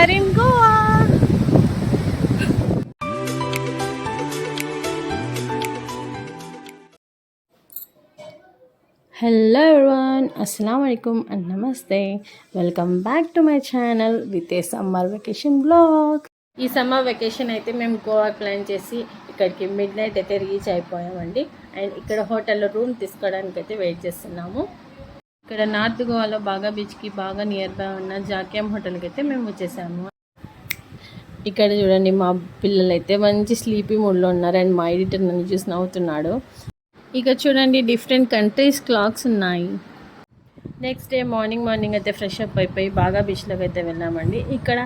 are in Goa. Hello everyone, Assalamu alaikum and Namaste. Welcome back to my channel with a summer vacation vlog. ఈ summer vacation అయితే మేము Goa plan చేసి ఇక్కడికి mid night అయితే reach అయిపోయామండి. And ఇక్కడ హోటల్లో room తీసుకోవడానికి అయితే వెయిట్ చేస్తున్నాము. ఇక్కడ నార్త్ గోవాలో బాగా బీచ్కి బాగా నియర్ బై ఉన్న జాక్యామ్ హోటల్కి అయితే మేము వచ్చేసాము. ఇక్కడ చూడండి మా పిల్లలు అయితే మంచి స్లీపీ మూడ్లో ఉన్నారు. అండ్ మా ఎడిటర్ నన్ను చూసి నవ్వుతున్నాడు. ఇక చూడండి డిఫరెంట్ కంట్రీస్ క్లాక్స్ ఉన్నాయి. నెక్స్ట్ డే మార్నింగ్ అయితే ఫ్రెష్ అప్ అయిపోయి బాగా బీచ్లోకి అయితే వెళ్ళామండి. ఇక్కడ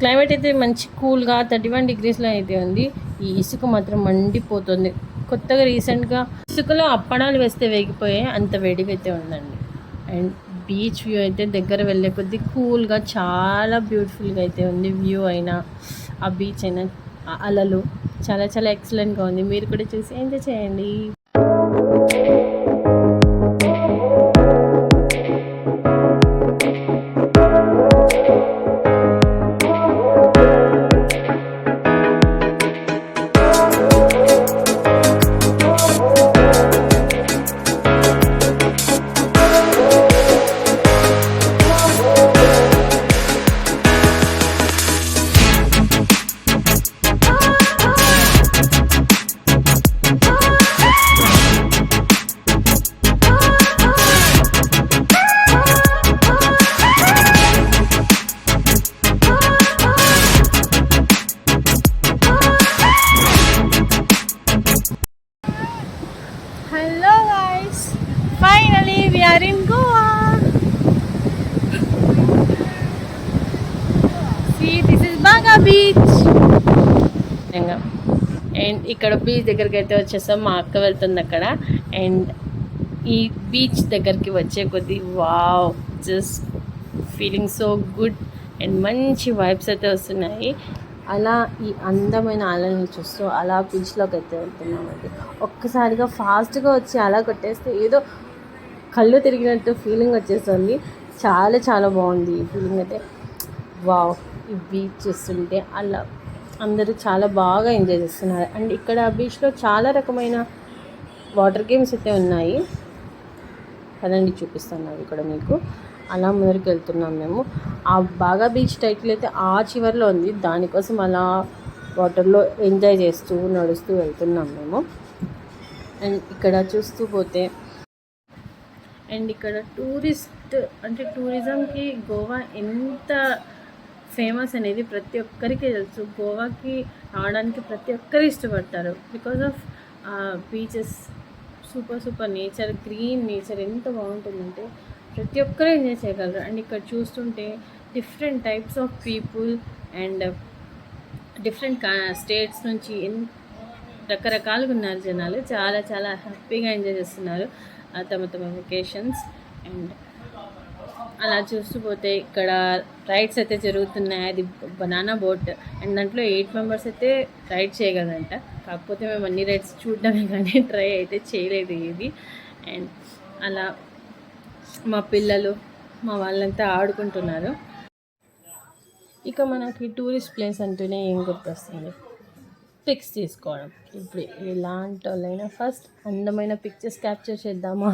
క్లైమేట్ అయితే మంచి కూల్గా 31 డిగ్రీస్లో అయితే ఉంది. ఈ ఇసుక మాత్రం మండిపోతుంది. కొత్తగా రీసెంట్గా ఇసుకలో అప్పడాలు వేస్తే వేగిపోయాయి, అంత వేడిగా అయితే ఉందండి. అండ్ బీచ్ వ్యూ అయితే దగ్గర వెళ్ళే కొద్దీ కూల్గా చాలా బ్యూటిఫుల్గా అయితే ఉంది. వ్యూ అయినా ఆ బీచ్ అయినా అలలు చాలా చాలా ఎక్సలెంట్గా ఉంది. మీరు కూడా చూసి ఎంజాయ్ చేయండి. Hello guys, finally we are in Goa. See, this is Baga beach. And ఇక్కడ బీచ్ దగ్గరికి అయితే వచ్చేసాం. మా అక్క వెళ్తుంది అక్కడ. అండ్ ఈ బీచ్ దగ్గరికి వచ్చే కొద్దీ wow, just feeling so good. And మంచి వైబ్స్ అయితే వస్తున్నాయి. అలా ఈ అందమైన అలలను చూస్తూ అలా బీచ్లోకి అయితే వెళ్తున్నామండి. ఒక్కసారిగా ఫాస్ట్గా వచ్చి అలా కొట్టేస్తే ఏదో కళ్ళు తిరిగినట్టు ఫీలింగ్ వచ్చేస్తుంది. చాలా చాలా బాగుంది ఈ ఫీలింగ్ అయితే. వావ్, ఈ బీచ్ చూస్తుంటే అలా అందరూ చాలా బాగా ఎంజాయ్ చేస్తున్నారు. అండ్ ఇక్కడ బీచ్లో చాలా రకమైన వాటర్ గేమ్స్ అయితే ఉన్నాయి కదండి, చూపిస్తున్నాను ఇక్కడ మీకు. అలా ముందరికి వెళ్తున్నాం మేము. ఆ బాగా బీచ్ టైటిల్ అయితే ఆ చివరిలో ఉంది. దానికోసం అలా వాటర్లో ఎంజాయ్ చేస్తూ నడుస్తూ వెళ్తున్నాం మేము. అండ్ ఇక్కడ చూస్తూ పోతే అండ్ ఇక్కడ టూరిజంకి గోవా ఎంత ఫేమస్ అనేది ప్రతి ఒక్కరికి తెలుసు. గోవాకి రావడానికి ప్రతి ఒక్కరు ఇష్టపడతారు. Because of beaches, super nature, green nature ఎంత బాగుంటుందంటే ప్రతి ఒక్కరు ఎంజాయ్ చేయగలరు. అండ్ ఇక్కడ చూస్తుంటే different types of people and different states నుంచి రకరకాలుగా ఉన్నారు జనాలు. చాలా చాలా హ్యాపీగా ఎంజాయ్ చేస్తున్నారు తమ వెకేషన్స్. అండ్ అలా చూస్తూ పోతే ఇక్కడ రైడ్స్ అయితే జరుగుతున్నాయి. అది బనానా బోట్. అండ్ దాంట్లో 8 మెంబర్స్ అయితే రైడ్ చేయగలరంట. కాకపోతే మేము అన్ని రైడ్స్ చూడడమే కానీ ట్రై అయితే చేయలేదు ఇది. అండ్ అలా మా పిల్లలు మా వాళ్ళంతా ఆడుకుంటున్నారు. ఇక మనకి టూరిస్ట్ ప్లేస్ అంటూనే ఏం గుర్తొస్తుంది? పిక్స్ తీసుకోవడం. ఇప్పుడు ఎలాంటి వాళ్ళైనా ఫస్ట్ అందమైన పిక్చర్స్ క్యాప్చర్ చేద్దామా,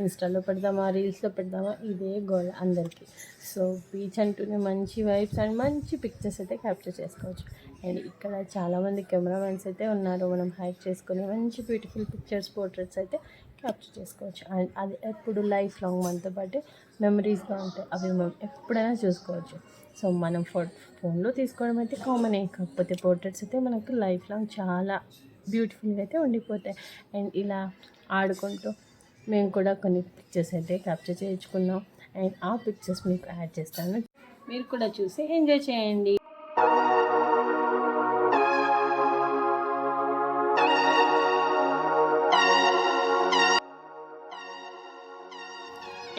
ఇన్స్టాలో పెడదామా, రీల్స్లో పెడదామా, ఇదే గోల్ అందరికీ. సో బీచ్ అంటూనే మంచి వైబ్స్ అండ్ మంచి పిక్చర్స్ అయితే క్యాప్చర్ చేసుకోవచ్చు. అండ్ ఇక్కడ చాలామంది కెమెరామెన్స్ అయితే ఉన్నారు. మనం హైక్ చేసుకొని మంచి బ్యూటిఫుల్ పిక్చర్స్, పోర్ట్రేట్స్ అయితే క్యాప్చర్ చేసుకోవచ్చు. అండ్ అది ఎప్పుడు లైఫ్ లాంగ్ మనతో పాటు మెమరీస్గా ఉంటాయి. అవి మనం ఎప్పుడైనా చూసుకోవచ్చు. సో మనం ఫోన్లో తీసుకోవడం అయితే కామనే, కాకపోతే పోర్ట్రేట్స్ అయితే మనకు లైఫ్ లాంగ్ చాలా బ్యూటిఫుల్గా అయితే ఉండిపోతాయి. అండ్ ఇలా ఆడుకుంటూ మేము కూడా కొన్ని పిక్చర్స్ అయితే క్యాప్చర్ చేయించుకున్నాం. అండ్ ఆ పిక్చర్స్ మీకు యాడ్ చేస్తాను, మీరు కూడా చూసి ఎంజాయ్ చేయండి.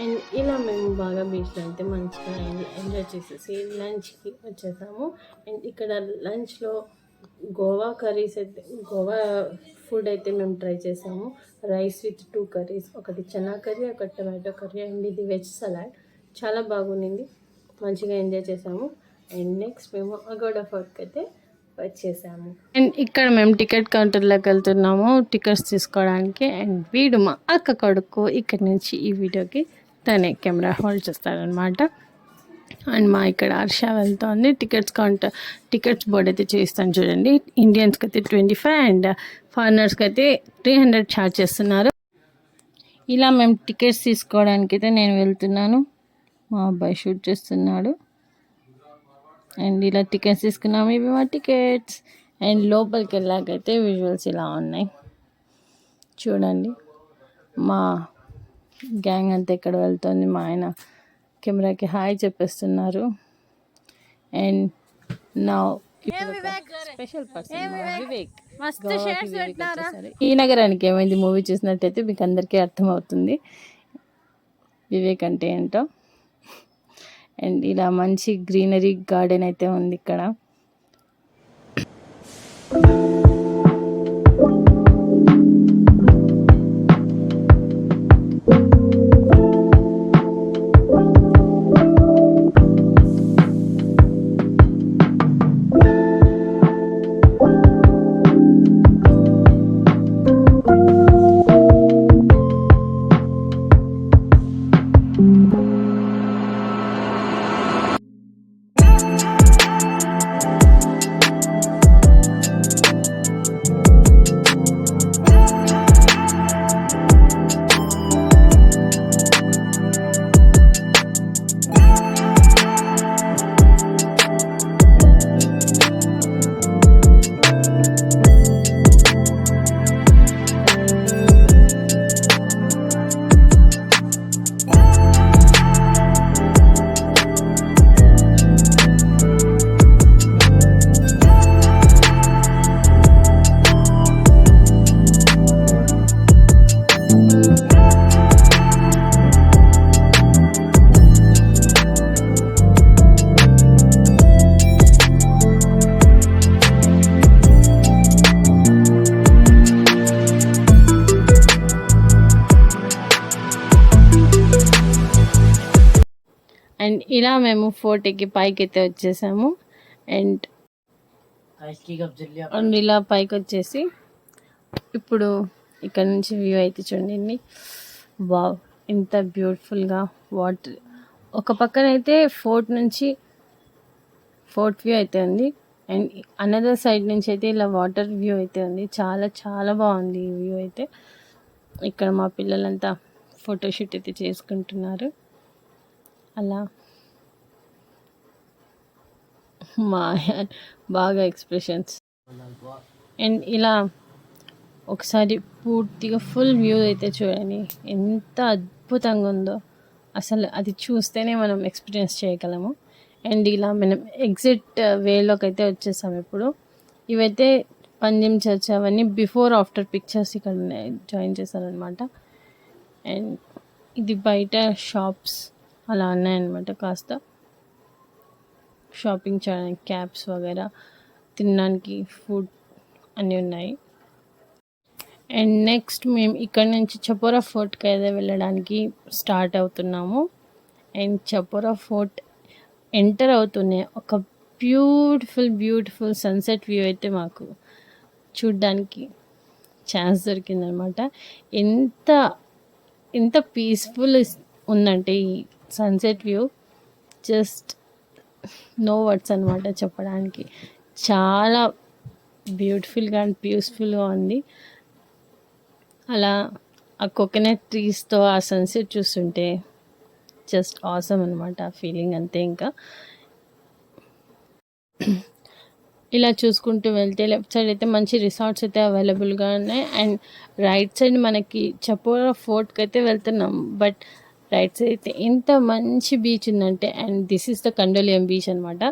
అండ్ ఇలా మేము బాగా బీచ్లో అయితే మంచిగా ఎంజాయ్ చేసేసి లంచ్కి వచ్చేసాము. అండ్ ఇక్కడ లంచ్లో గోవా కర్రీస్ అయితే, గోవా ఫుడ్ అయితే మేము ట్రై చేసాము. రైస్ విత్ 2 కర్రీస్, ఒకటి చనా కర్రీ, ఒకటి టమాటో కర్రీ, అండ్ ఇది వెజ్ సలాడ్. చాలా బాగుండింది, మంచిగా ఎంజాయ్ చేసాము. అండ్ నెక్స్ట్ మేము అగోడా ఫోర్ట్కి అయితే వచ్చేసాము. అండ్ ఇక్కడ మేము టికెట్ కౌంటర్లోకి వెళ్తున్నాము టికెట్స్ తీసుకోవడానికి. అండ్ వీడు మా అక్క కొడుకు ఇక్కడి నుంచి ఈ వీడియోకి తనే కెమెరా హోల్డ్ చేస్తారనమాట. అండ్ మా ఇక్కడ హర్ష వెళ్తుంది టికెట్స్ బోర్డ్ అయితే చూస్తాను చూడండి. ఇండియన్స్కి అయితే 25 అండ్ ఫారినర్స్కి అయితే 300 ఛార్జ్ చేస్తున్నారు. ఇలా మేము టికెట్స్ తీసుకోవడానికి అయితే నేను వెళ్తున్నాను, మా అబ్బాయి షూట్ చేస్తున్నాడు. అండ్ ఇలా టికెట్స్ తీసుకున్నాము, ఇవి మా టికెట్స్. అండ్ లోపలికి వెళ్ళాకైతే విజువల్స్ ఇలా ఉన్నాయి చూడండి. మా గ్యాంగ్ అంతా ఇక్కడ వెళ్తుంది, మా ఆయన కెమెరాకి హాయ్ చెప్పేస్తున్నారు. అండ్ నా స్పెషల్ పర్సన్ వివేక్ ఈ నగరానికి ఏమైంది మూవీ చూసినట్టయితే మీకు అందరికీ అర్థమవుతుంది వివేక్ అంటే ఏంటో. అండ్ ఇలా మంచి గ్రీనరీ గార్డెన్ అయితే ఉంది ఇక్కడ. అండ్ ఇలా మేము ఫోర్ట్ ఎక్కి పైకి అయితే వచ్చేసాము. అండ్ ఇలా పైకి వచ్చేసి ఇప్పుడు ఇక్కడ నుంచి వ్యూ అయితే చూడండి. వావ్, ఇంత బ్యూటిఫుల్గా వాటర్ ఒక పక్కన అయితే ఫోర్ట్ వ్యూ అయితే ఉంది. అండ్ అనదర్ సైడ్ నుంచి అయితే ఇలా వాటర్ వ్యూ అయితే ఉంది. చాలా చాలా బాగుంది ఈ వ్యూ అయితే. ఇక్కడ మా పిల్లలంతా ఫోటోషూట్ అయితే చేసుకుంటున్నారు. అలా మా బాగా ఎక్స్ప్రెషన్స్. అండ్ ఇలా ఒకసారి పూర్తిగా ఫుల్ వ్యూ అయితే చూడండి, ఎంత అద్భుతంగా ఉందో అసలు. అది చూస్తేనే మనం ఎక్స్పీరియన్స్ చేయగలము. అండ్ ఇలా మనం ఎగ్జిట్ వేలోకి అయితే వచ్చేసాము. ఇప్పుడు ఇవైతే పంజిమ్ చర్చ్ అవన్నీ బిఫోర్ ఆఫ్టర్ పిక్చర్స్ ఇక్కడ జాయిన్ చేశారనమాట. అండ్ ఇది బయట షాప్స్ అలా ఉన్నాయన్నమాట, కాస్త షాపింగ్ చేయడానికి క్యాప్స్ వగేరా, తినడానికి ఫుడ్ అన్నీ ఉన్నాయి. అండ్ నెక్స్ట్ మేము ఇక్కడ నుంచి చపోరా ఫోర్ట్కి అయితే వెళ్ళడానికి స్టార్ట్ అవుతున్నాము. అండ్ చపోరా ఫోర్ట్ ఎంటర్ అవుతూనే ఒక బ్యూటిఫుల్ సన్సెట్ వ్యూ అయితే మాకు చూడ్డానికి ఛాన్స్ దొరికిందనమాట. ఎంత పీస్ఫుల్ ఉందంటే ఈ sunset view, just no words అనమాట చెప్పడానికి. చాలా బ్యూటిఫుల్గా అండ్ పీస్ఫుల్గా ఉంది. అలా ఆ కోకోనట్ ట్రీస్తో ఆ సన్సెట్ చూస్తుంటే జస్ట్ ఆసమ్ అనమాట ఆ ఫీలింగ్ అంతే. ఇంకా ఇలా చూసుకుంటూ వెళ్తే లెఫ్ట్ సైడ్ అయితే మంచి రిసార్ట్స్ అయితే అవైలబుల్గా ఉన్నాయి. అండ్ రైట్ సైడ్ మనకి చపోరా ఫోర్ట్కి అయితే వెళ్తున్నాం. బట్ రైట్ సైడ్ అయితే ఎంత మంచి బీచ్ ఉందంటే, అండ్ దిస్ ఈస్ ద కండోలియం బీచ్ అనమాట.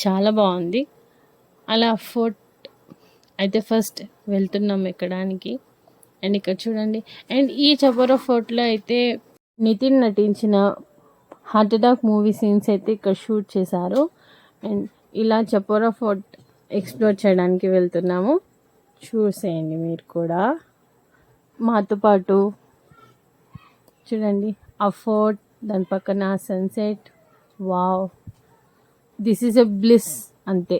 చాలా బాగుంది. అలా ఫోర్ట్ అయితే ఫస్ట్ వెళ్తున్నాం ఎక్కడానికి. అండ్ ఇక్కడ చూడండి. అండ్ ఈ చపోరా ఫోర్ట్లో అయితే నితిన్ నటించిన హార్ట్ అటాక్ మూవీ సీన్స్ అయితే ఇక్కడ షూట్ చేశారు. అండ్ ఇలా చపోరా ఫోర్ట్ ఎక్స్ప్లోర్ చేయడానికి వెళ్తున్నాము. చూసేయండి మీరు కూడా మాతో పాటు. చూడండి ఆ ఫోర్ట్, దాని పక్కన sunset. Wow, this is a bliss అంతే,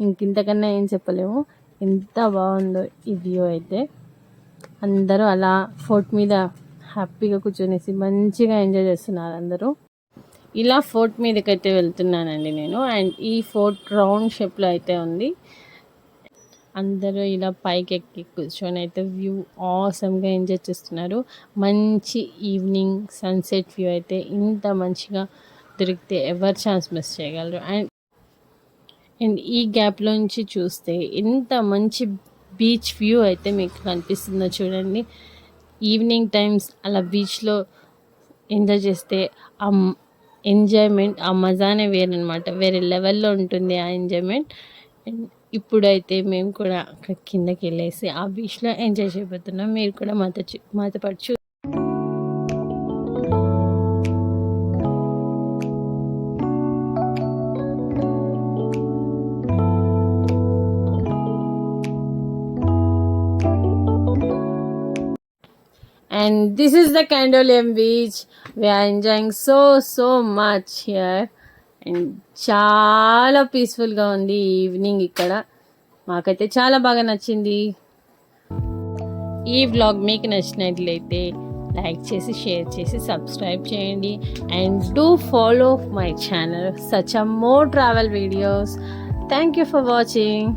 ఇంకింతకన్నా ఏం చెప్పలేము. ఎంత బాగుందో ఈ వ్యూ అయితే. అందరూ అలా ఫోర్ట్ మీద హ్యాపీగా కూర్చొనేసి మంచిగా ఎంజాయ్ చేస్తున్నారు అందరూ. ఇలా ఫోర్ట్ మీదకైతే వెళ్తున్నానండి నేను. అండ్ ఈ ఫోర్ట్ రౌండ్ షేప్లో అయితే ఉంది. అందరూ ఇలా పైకి ఎక్కి కూర్చొని అయితే వ్యూ ఆసమ్గా ఎంజాయ్ చేస్తున్నారు. మంచి ఈవినింగ్ సన్సెట్ వ్యూ అయితే ఇంత మంచిగా దొరికితే ఎవరు ఛాన్స్ మిస్ చేయగలరు. అండ్ ఈ గ్యాప్లోంచి చూస్తే ఎంత మంచి బీచ్ వ్యూ అయితే మీకు కనిపిస్తుందో చూడండి. ఈవినింగ్ టైమ్స్ అలా బీచ్లో ఎంజాయ్ చేస్తే ఆ ఎంజాయ్మెంట్, ఆ మజానే వేరనమాట. వేరే లెవెల్లో ఉంటుంది ఆ ఎంజాయ్మెంట్. అండ్ ఇప్పుడైతే మేము కూడా అక్కడ కిందకి వెళ్ళేసి ఆ బీచ్లో ఎంజాయ్ చేయబోతున్నాం. మీరు కూడా మాతో పాటు And this is the Candolim beach. We are enjoying so much here. And చాలా పీస్ఫుల్గా ఉంది ఈవినింగ్ ఇక్కడ. మాకైతే చాలా బాగా నచ్చింది. ఈ వ్లాగ్ మీకు నచ్చినట్లయితే లైక్ చేసి, షేర్ చేసి, సబ్స్క్రైబ్ చేయండి. And do follow my channel such a more travel videos. Thank you for watching.